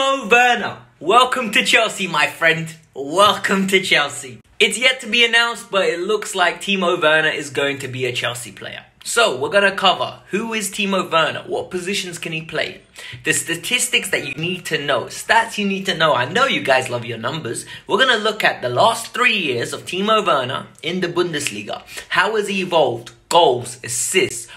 Timo Werner, welcome to Chelsea, my friend. Welcome to Chelsea. It's yet to be announced, but it looks like Timo Werner is going to be a Chelsea player. So, we're going to cover who is Timo Werner, what positions can he play, the statistics that you need to know, stats you need to know. I know you guys love your numbers. We're going to look at the last 3 years of Timo Werner in the Bundesliga. How has he evolved? Goals, assists,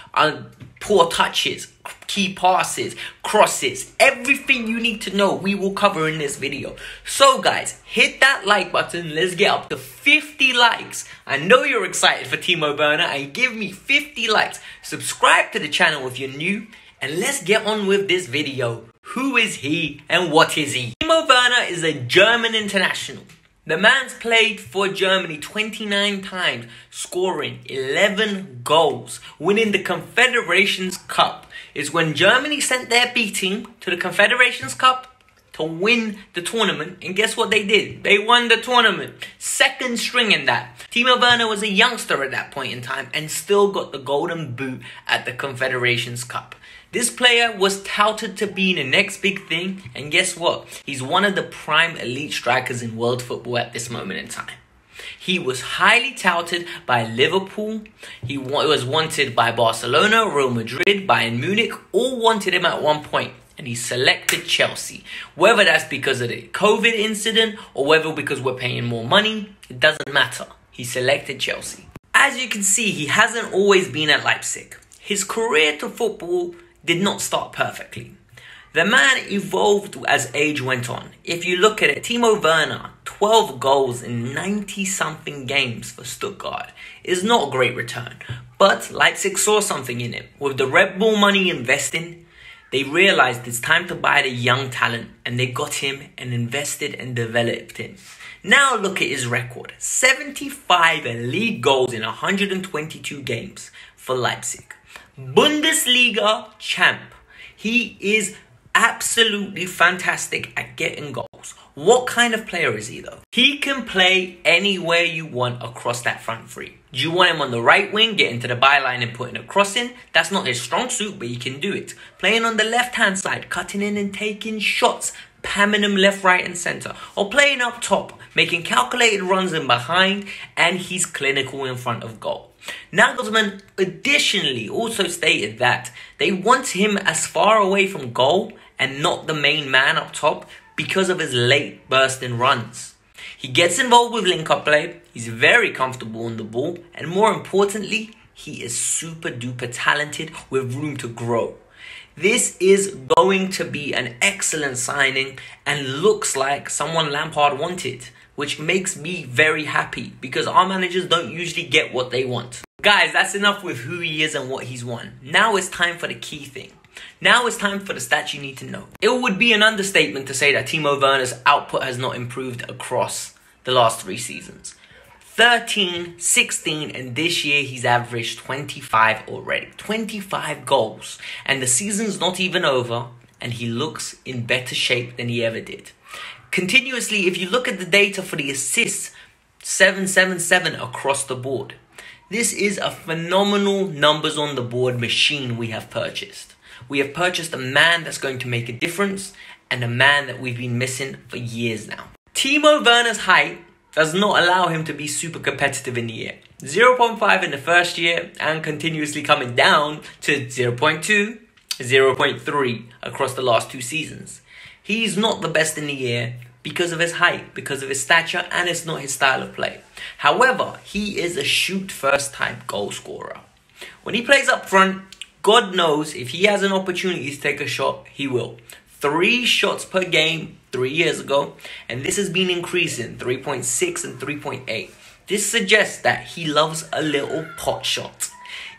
poor touches, key passes, crosses, everything you need to know we will cover in this video. So guys, hit that like button. Let's get up to 50 likes. I know you're excited for Timo Werner and give me 50 likes. Subscribe to the channel if you're new and let's get on with this video. Who is he and what is he? Timo Werner is a German international. The man's played for Germany 29 times, scoring 11 goals, winning the Confederations Cup. It's when Germany sent their B team to the Confederations Cup to win the tournament. And guess what they did? They won the tournament. Second string in that. Timo Werner was a youngster at that point in time and still got the golden boot at the Confederations Cup. This player was touted to be the next big thing, and guess what? He's one of the prime elite strikers in world football at this moment in time. He was highly touted by Liverpool, he was wanted by Barcelona, Real Madrid, Bayern Munich, all wanted him at one point, and he selected Chelsea. Whether that's because of the COVID incident, or whether because we're paying more money, it doesn't matter. He selected Chelsea. As you can see, he hasn't always been at Leipzig. His career to football did not start perfectly. The man evolved as age went on. If you look at it, Timo Werner, 12 goals in 90-something games for Stuttgart is not a great return. But Leipzig saw something in him. With the Red Bull money investing, they realized it's time to buy the young talent. And they got him and invested and developed him. Now look at his record. 75 league goals in 122 games for Leipzig. Bundesliga champ. He is absolutely fantastic at getting goals. What kind of player is he though? He can play anywhere you want across that front three. Do you want him on the right wing, getting to the byline and putting a cross in? That's not his strong suit, but he can do it. Playing on the left-hand side, cutting in and taking shots, pamming them left, right and centre. Or playing up top, making calculated runs in behind, and he's clinical in front of goal. Nagelsmann additionally also stated that they want him as far away from goal and not the main man up top because of his late bursting runs. He gets involved with link-up play, he's very comfortable on the ball, and more importantly, he is super duper talented with room to grow. This is going to be an excellent signing and looks like someone Lampard wanted, which makes me very happy because our managers don't usually get what they want. Guys, that's enough with who he is and what he's won. Now it's time for the key thing. Now it's time for the stats you need to know. It would be an understatement to say that Timo Werner's output has not improved across the last 3 seasons. 13, 16, and this year he's averaged 25 already. 25 goals. And the season's not even over, and he looks in better shape than he ever did. Continuously, if you look at the data for the assists, 777 across the board. This is a phenomenal numbers on the board machine we have purchased. We have purchased a man that's going to make a difference and a man that we've been missing for years now. Timo Werner's height does not allow him to be super competitive in the year. 0.5 in the first year and continuously coming down to 0.2, 0.3 across the last 2 seasons. He's not the best in the year because of his height, because of his stature, and it's not his style of play. However, he is a shoot-first type goal scorer. When he plays up front, God knows if he has an opportunity to take a shot, he will. 3 shots per game 3 years ago, and this has been increasing, 3.6 and 3.8. This suggests that he loves a little pot shot.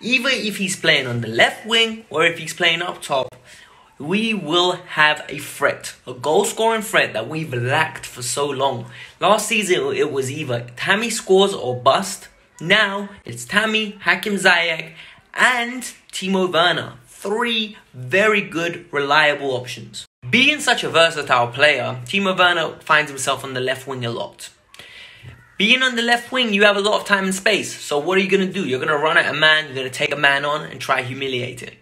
Either if he's playing on the left wing or if he's playing up top, we will have a threat, a goal-scoring threat that we've lacked for so long. Last season, it was either Tammy scores or bust. Now, it's Tammy, Hakim Ziyech, and Timo Werner. 3 very good, reliable options. Being such a versatile player, Timo Werner finds himself on the left wing a lot. Being on the left wing, you have a lot of time and space. So what are you going to do? You're going to run at a man, you're going to take a man on and try humiliate him.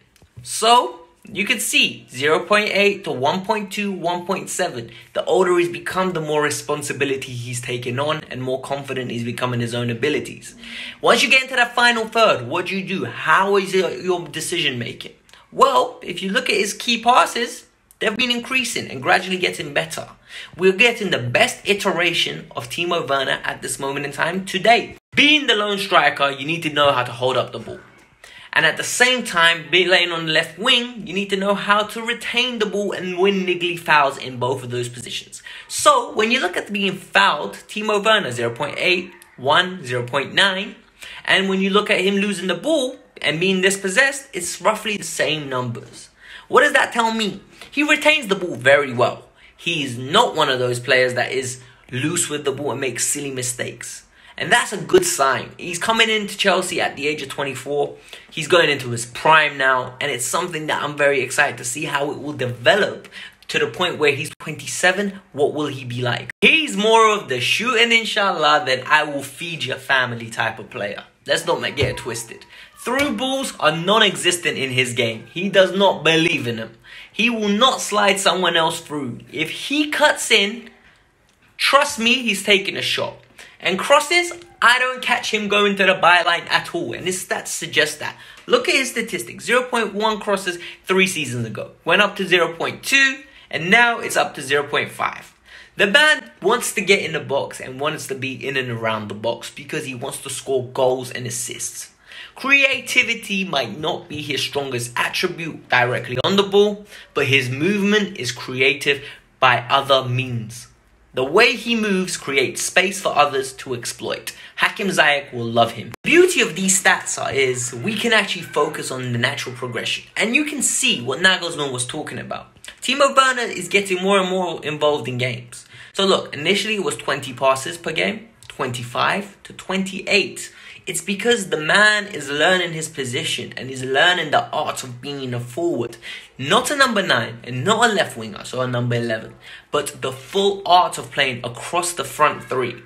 So You can see 0.8 to 1.2, 1.7. The older he's become, the more responsibility he's taken on and more confident he's become in his own abilities. Once you get into that final third, what do you do? How is your decision making? Well, if you look at his key passes, they've been increasing and gradually getting better. We're getting the best iteration of Timo Werner at this moment in time today. Being the lone striker, you need to know how to hold up the ball. And at the same time, playing on the left wing, you need to know how to retain the ball and win niggly fouls in both of those positions. So, when you look at being fouled, Timo Werner 0.8, 1, 0.9. And when you look at him losing the ball and being dispossessed, it's roughly the same numbers. What does that tell me? He retains the ball very well. He's not one of those players that is loose with the ball and makes silly mistakes. And that's a good sign. He's coming into Chelsea at the age of 24. He's going into his prime now. And it's something that I'm very excited to see how it will develop to the point where he's 27. What will he be like? He's more of the shooting inshallah than I will feed your family type of player. Let's not get it twisted. Through balls are non-existent in his game. He does not believe in them. He will not slide someone else through. If he cuts in, trust me, he's taking a shot. And crosses, I don't catch him going to the byline at all. And his stats suggest that. Look at his statistics. 0.1 crosses 3 seasons ago. Went up to 0.2. And now it's up to 0.5. The man wants to get in the box and wants to be in and around the box because he wants to score goals and assists. Creativity might not be his strongest attribute directly on the ball, but his movement is creative by other means. The way he moves creates space for others to exploit. Hakim Ziyech will love him. The beauty of these stats is we can actually focus on the natural progression. And you can see what Nagelsmann was talking about. Timo Werner is getting more and more involved in games. So look, initially it was 20 passes per game, 25 to 28. It's because the man is learning his position and he's learning the art of being a forward. Not a number 9 and not a left winger, so a number 11. But the full art of playing across the front 3.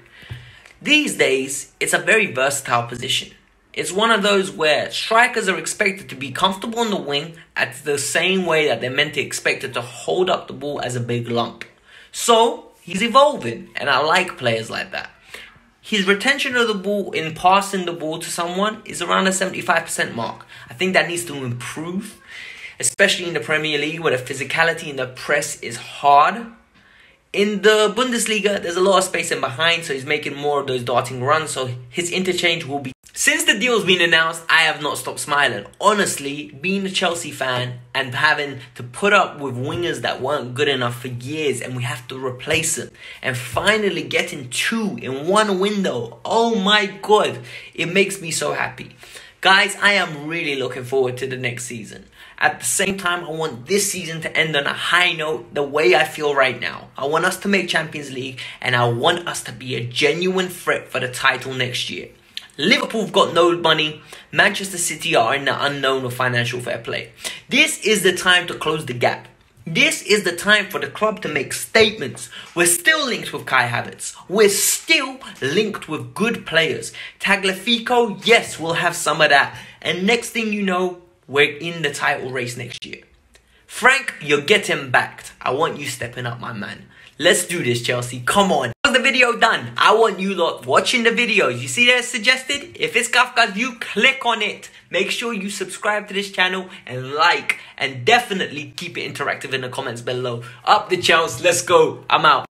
These days, it's a very versatile position. It's one of those where strikers are expected to be comfortable on the wing at the same way that they're meant to expected to hold up the ball as a big lump. So, he's evolving and I like players like that. His retention of the ball in passing the ball to someone is around a 75% mark. I think that needs to improve, especially in the Premier League where the physicality in the press is hard. In the Bundesliga, there's a lot of space in behind, so he's making more of those darting runs, so his interchange will be... Since the deal's been announced, I have not stopped smiling. Honestly, being a Chelsea fan and having to put up with wingers that weren't good enough for years and we have to replace them and finally getting 2 in one window, oh my god, it makes me so happy. Guys, I am really looking forward to the next season. At the same time, I want this season to end on a high note the way I feel right now. I want us to make Champions League and I want us to be a genuine threat for the title next year. Liverpool have got no money. Manchester City are in the unknown of financial fair play. This is the time to close the gap. This is the time for the club to make statements. We're still linked with Kai Havertz. We're still linked with good players. Tagliafico, yes, we'll have some of that. And next thing you know, we're in the title race next year. Frank, you're getting backed. I want you stepping up, my man. Let's do this, Chelsea. Come on. The video done. I want you lot watching the videos. You see that suggested? If it's Kavkas view, click on it. Make sure you subscribe to this channel and like. And definitely keep it interactive in the comments below. Up the Chelsea. Let's go. I'm out.